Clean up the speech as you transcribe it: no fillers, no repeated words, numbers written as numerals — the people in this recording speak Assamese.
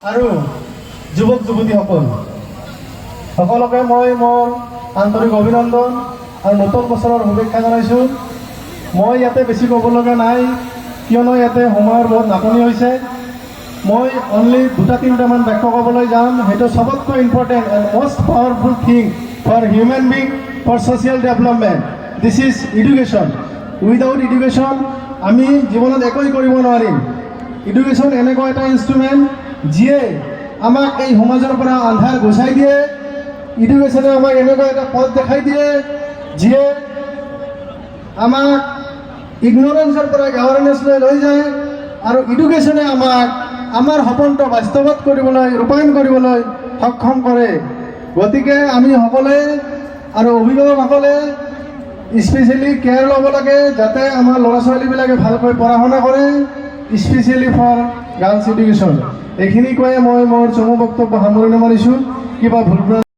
আৰু যুৱক যুৱতীসকল সকলোকে মই মোৰ আন্তৰিক অভিনন্দন আৰু নতুন বছৰৰ শুভেচ্ছা জনাইছোঁ। মই ইয়াতে বেছি ক'ব লগা নাই, কিয়নো ইয়াতে সময়ৰ বহুত নাটনি হৈছে। মই অনলি দুটা তিনিটামান বাক্য ক'বলৈ যাম। সেইটো চবতকৈ important and most powerful thing for human being for social development. This is education. Without education আমি জীৱনত একোৱেই কৰিব নোৱাৰিম। এডুকেশ্যন এনেকুৱা এটা ইনষ্ট্ৰুমেণ্ট যিয়ে আমাক এই সমাজৰ পৰা আন্ধাৰ গুচাই দিয়ে। এডুকেশ্যনে আমাক এনেকুৱা এটা পথ দেখাই দিয়ে যিয়ে আমাক ইগনৰেঞ্চৰ পৰা এৱাৰনেছলৈ লৈ যায়, আৰু এডুকেশ্যনে আমাক আমাৰ সপোনটো বাস্তৱত কৰিবলৈ ৰূপায়ণ কৰিবলৈ সক্ষম কৰে। গতিকে আমি সকলোৱে আৰু অভিভাৱকসকলে স্পেচিয়েলি কেয়াৰ ল'ব লাগে যাতে আমাৰ ল'ৰা ছোৱালীবিলাকে ভালকৈ পঢ়া শুনা কৰে, স্পেচিয়েলি ফৰ গাৰ্লছ এডুকেশ্যন। এইখিনি কৈয়ে মই মোৰ চমু বক্তব্য সামৰণি মাৰিছোঁ। কিবা ভুল